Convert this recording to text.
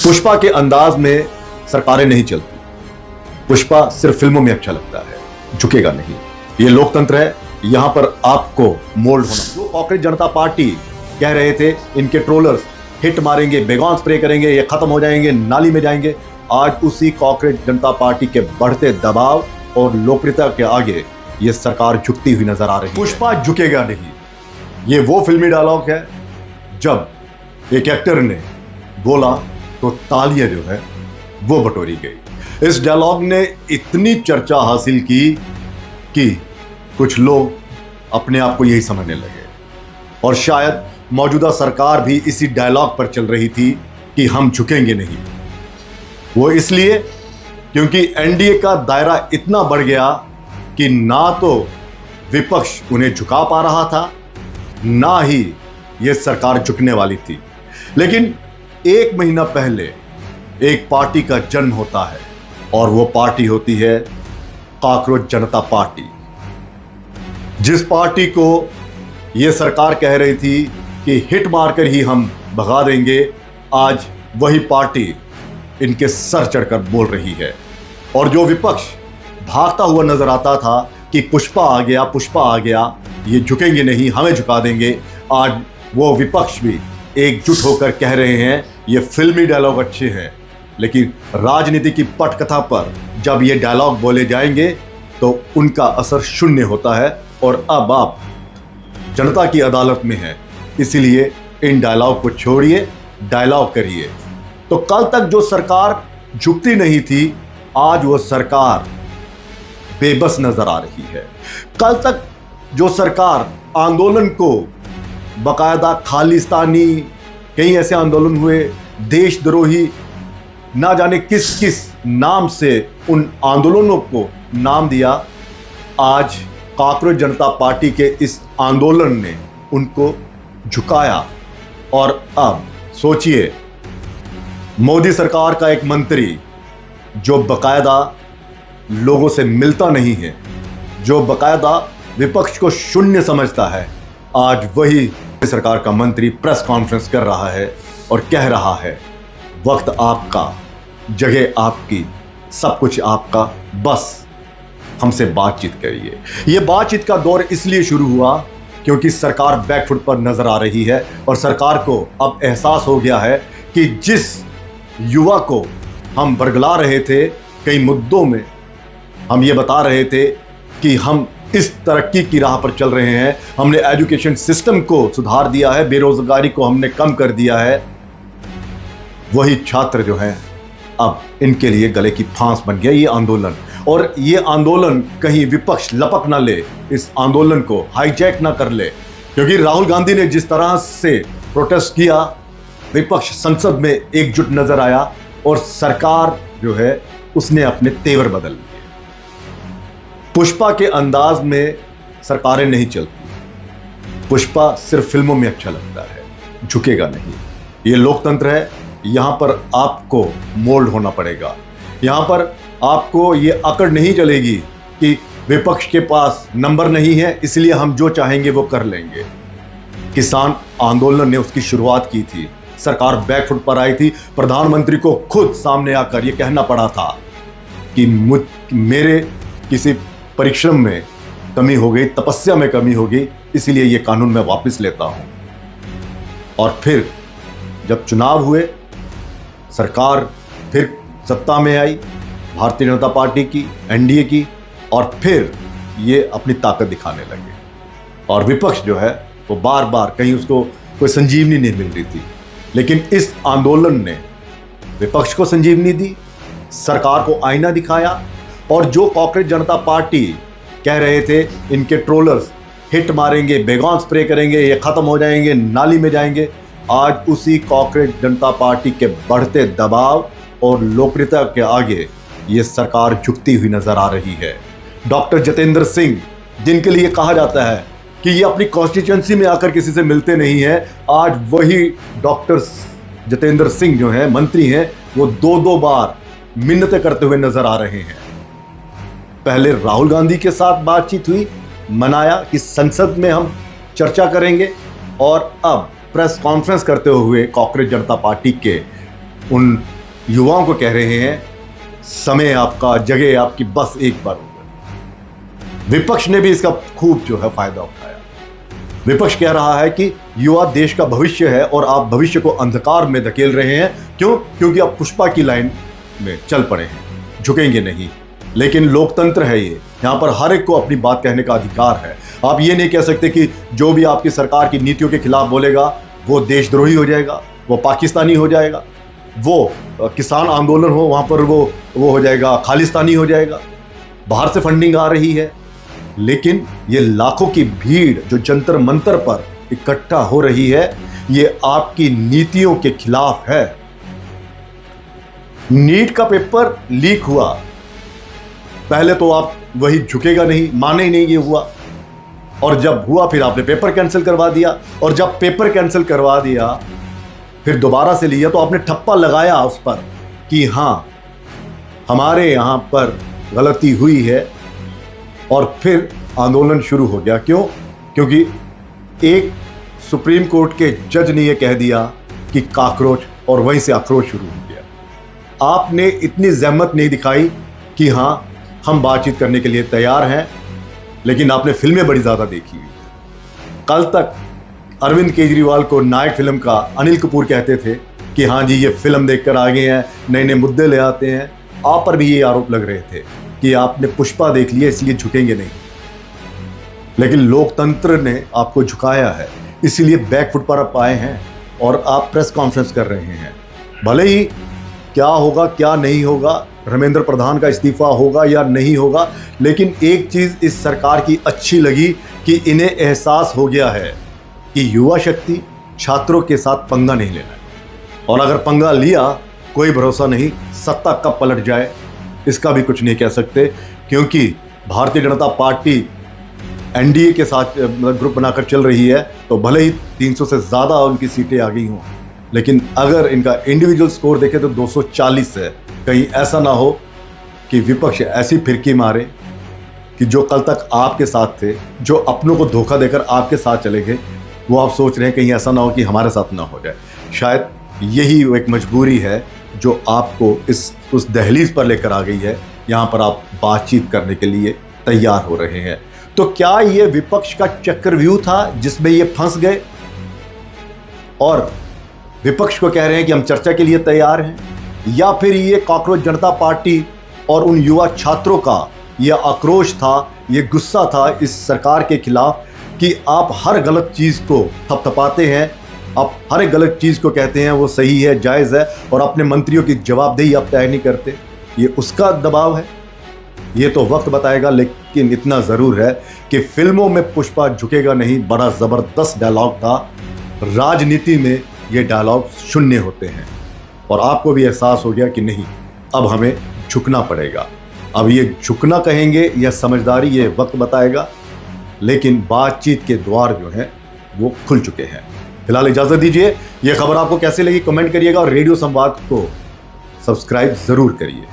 पुष्पा के अंदाज में सरकारें नहीं चलती। पुष्पा सिर्फ फिल्मों में अच्छा लगता है, झुकेगा नहीं। ये लोकतंत्र है, यहां पर आपको मोल्ड होना। जो कांग्रेस जनता पार्टी कह रहे थे इनके ट्रोलर्स हिट मारेंगे, बेगॉन स्प्रे करेंगे, ये खत्म हो जाएंगे, नाली में जाएंगे, आज उसी कांग्रेस जनता पार्टी के बढ़ते दबाव और लोकप्रियता के आगे ये सरकार झुकती हुई नजर आ रही है। पुष्पा झुकेगा नहीं, ये वो फिल्मी डायलॉग है जब एक एक्टर ने बोला तो तालियां जो है वो बटोरी गई। इस डायलॉग ने इतनी चर्चा हासिल की कि कुछ लोग अपने आप को यही समझने लगे और शायद मौजूदा सरकार भी इसी डायलॉग पर चल रही थी कि हम झुकेंगे नहीं। वो इसलिए क्योंकि एनडीए का दायरा इतना बढ़ गया कि ना तो विपक्ष उन्हें झुका पा रहा था, ना ही यह सरकार झुकने वाली थी। लेकिन एक महीना पहले एक पार्टी का जन्म होता है और वो पार्टी होती है कांग्रेस जनता पार्टी। जिस पार्टी को यह सरकार कह रही थी कि हिट मारकर ही हम भगा देंगे, आज वही पार्टी इनके सर चढ़कर बोल रही है। और जो विपक्ष भागता हुआ नजर आता था कि पुष्पा आ गया, पुष्पा आ गया, ये झुकेंगे नहीं, हमें झुका देंगे, आज वो विपक्ष भी एकजुट होकर कह रहे हैं ये फिल्मी डायलॉग अच्छे हैं, लेकिन राजनीति की पटकथा पर जब ये डायलॉग बोले जाएंगे तो उनका असर शून्य होता है। और अब आप जनता की अदालत में हैं, इसलिए इन डायलॉग को छोड़िए, डायलॉग करिए। तो कल तक जो सरकार झुकती नहीं थी, आज वो सरकार बेबस नजर आ रही है। कल तक जो सरकार आंदोलन को बाकायदा खालिस्तानी, कई ऐसे आंदोलन हुए, देशद्रोही, ना जाने किस किस नाम से उन आंदोलनों को नाम दिया, आज कांग्रेस जनता पार्टी के इस आंदोलन ने उनको झुकाया। और अब सोचिए, मोदी सरकार का एक मंत्री जो बाकायदा लोगों से मिलता नहीं है, जो बाकायदा विपक्ष को शून्य समझता है, आज वही सरकार का मंत्री प्रेस कॉन्फ्रेंस कर रहा है और कह रहा है वक्त आपका, जगह आपकी, सब कुछ आपका, बस हमसे बातचीत करिए। यह बातचीत का दौर इसलिए शुरू हुआ क्योंकि सरकार बैकफुट पर नजर आ रही है और सरकार को अब एहसास हो गया है कि जिस युवा को हम बरगला रहे थे, कई मुद्दों में हम ये बता रहे थे कि हम इस तरक्की की राह पर चल रहे हैं, हमने एजुकेशन सिस्टम को सुधार दिया है, बेरोजगारी को हमने कम कर दिया है, वही छात्र जो हैं अब इनके लिए गले की फांस बन गया ये आंदोलन। और ये आंदोलन कहीं विपक्ष लपक ना ले, इस आंदोलन को हाईजैक ना कर ले, क्योंकि राहुल गांधी ने जिस तरह से प्रोटेस्ट किया, विपक्ष संसद में एकजुट नजर आया और सरकार जो है उसने अपने तेवर बदल लिए। पुष्पा के अंदाज में सरकारें नहीं चलती। पुष्पा सिर्फ फिल्मों में अच्छा लगता है, झुकेगा नहीं। ये लोकतंत्र है, यहां पर आपको मोल्ड होना पड़ेगा। यहां पर आपको ये अकड़ नहीं चलेगी कि विपक्ष के पास नंबर नहीं है इसलिए हम जो चाहेंगे वो कर लेंगे। किसान आंदोलन ने उसकी शुरुआत की थी, सरकार बैकफुट पर आई थी, प्रधानमंत्री को खुद सामने आकर यह कहना पड़ा था कि मेरे किसी परिश्रम में कमी हो गई, तपस्या में कमी हो गई, इसलिए ये कानून मैं वापस लेता हूं। और फिर जब चुनाव हुए, सरकार फिर सत्ता में आई, भारतीय जनता पार्टी की, एनडीए की, और फिर ये अपनी ताकत दिखाने लगे। और विपक्ष जो है वो बार बार कहीं उसको कोई संजीवनी नहीं मिल रही थी, लेकिन इस आंदोलन ने विपक्ष को संजीवनी दी, सरकार को आईना दिखाया। और जो कांग्रेस जनता पार्टी कह रहे थे इनके ट्रोलर्स हिट मारेंगे, बेगॉन स्प्रे करेंगे, ये खत्म हो जाएंगे, नाली में जाएंगे, आज उसी कांग्रेस जनता पार्टी के बढ़ते दबाव और लोकप्रियता के आगे ये सरकार झुकती हुई नजर आ रही है। डॉक्टर जितेंद्र सिंह, जिनके लिए कहा जाता है कि ये अपनी कॉन्स्टिट्यूएंसी में आकर किसी से मिलते नहीं हैं, आज वही डॉक्टर जितेंद्र सिंह जो हैं, मंत्री हैं, वो दो बार मिन्नतें करते हुए नजर आ रहे हैं। पहले राहुल गांधी के साथ बातचीत हुई, मनाया कि संसद में हम चर्चा करेंगे, और अब प्रेस कॉन्फ्रेंस करते हुए कांग्रेस जनता पार्टी के उन युवाओं को कह रहे हैं समय आपका, जगह आपकी, बस एक बार होगा। विपक्ष ने भी इसका खूब जो है फायदा उठाया। विपक्ष कह रहा है कि युवा देश का भविष्य है और आप भविष्य को अंधकार में धकेल रहे हैं। क्यों? क्योंकि आप पुष्पा की लाइन में चल पड़े हैं, झुकेंगे नहीं। लेकिन लोकतंत्र है ये, यहाँ पर हर एक को अपनी बात कहने का अधिकार है। आप ये नहीं कह सकते कि जो भी आपकी सरकार की नीतियों के खिलाफ बोलेगा वो देशद्रोही हो जाएगा, वो पाकिस्तानी हो जाएगा, वो किसान आंदोलन हो वहाँ पर वो हो जाएगा खालिस्तानी हो जाएगा। बाहर से फंडिंग आ रही है, लेकिन ये लाखों की भीड़ जो जंतर मंतर पर इकट्ठा हो रही है, ये आपकी नीतियों के खिलाफ है। नीट का पेपर लीक हुआ, पहले तो आप वही झुकेगा नहीं, माने ही नहीं ये हुआ, और जब हुआ फिर आपने पेपर कैंसिल करवा दिया, और जब पेपर कैंसिल करवा दिया फिर दोबारा से लिया तो आपने ठप्पा लगाया उस पर कि हाँ हमारे यहाँ पर गलती हुई है, और फिर आंदोलन शुरू हो गया। क्यों? क्योंकि एक सुप्रीम कोर्ट के जज ने यह कह दिया कि काकरोच, और वहीं से आक्रोश शुरू हो गया। आपने इतनी जहमत नहीं दिखाई कि हाँ हम बातचीत करने के लिए तैयार हैं, लेकिन आपने फिल्में बड़ी ज़्यादा देखी हुई। कल तक अरविंद केजरीवाल को नायक फिल्म का अनिल कपूर कहते थे कि हाँ जी ये फिल्म देखकर आ गए हैं, नए नए मुद्दे ले आते हैं। आप पर भी ये आरोप लग रहे थे कि आपने पुष्पा देख लिया इसलिए झुकेंगे नहीं, लेकिन लोकतंत्र ने आपको झुकाया है, इसीलिए बैकफुट पर आप आए हैं और आप प्रेस कॉन्फ्रेंस कर रहे हैं। भले ही क्या होगा क्या नहीं होगा, धर्मेंद्र प्रधान का इस्तीफा होगा या नहीं होगा, लेकिन एक चीज़ इस सरकार की अच्छी लगी कि इन्हें एहसास हो गया है कि युवा शक्ति छात्रों के साथ पंगा नहीं लेना है, और अगर पंगा लिया कोई भरोसा नहीं, सत्ता कब पलट जाए इसका भी कुछ नहीं कह सकते। क्योंकि भारतीय जनता पार्टी एनडीए के साथ ग्रुप बनाकर चल रही है, तो भले ही 300 से ज़्यादा उनकी सीटें आ गई हों, लेकिन अगर इनका इंडिविजुअल स्कोर देखें तो 240 है। कहीं ऐसा ना हो कि विपक्ष ऐसी फिरकी मारे कि जो कल तक आपके साथ थे, जो अपनों को धोखा देकर आपके साथ चले गए, वो आप सोच रहे हैं कहीं ऐसा ना हो कि हमारे साथ ना हो जाए। शायद यही एक मजबूरी है जो आपको उस दहलीज पर लेकर आ गई है। यहाँ पर आप बातचीत करने के लिए तैयार हो रहे हैं। तो क्या ये विपक्ष का चक्रव्यूह था जिसमें ये फंस गए और विपक्ष को कह रहे हैं कि हम चर्चा के लिए तैयार हैं, या फिर ये कॉकरोच जनता पार्टी और उन युवा छात्रों का ये आक्रोश था, ये गुस्सा था इस सरकार के खिलाफ कि आप हर गलत चीज़ को थपथपाते हैं, आप हर एक गलत चीज़ को कहते हैं वो सही है, जायज़ है, और अपने मंत्रियों की जवाबदेही आप तय नहीं करते। ये उसका दबाव है, ये तो वक्त बताएगा। लेकिन इतना ज़रूर है कि फिल्मों में पुष्पा झुकेगा नहीं बड़ा ज़बरदस्त डायलॉग था, राजनीति में ये डायलॉग शून्य होते हैं, और आपको भी एहसास हो गया कि नहीं अब हमें झुकना पड़ेगा। अब ये झुकना कहेंगे या समझदारी, ये वक्त बताएगा, लेकिन बातचीत के द्वार जो हैं वो खुल चुके हैं। फिलहाल इजाज़त दीजिए। ये खबर आपको कैसे लगी कमेंट करिएगा, और रेडियो संवाद को सब्सक्राइब ज़रूर करिए।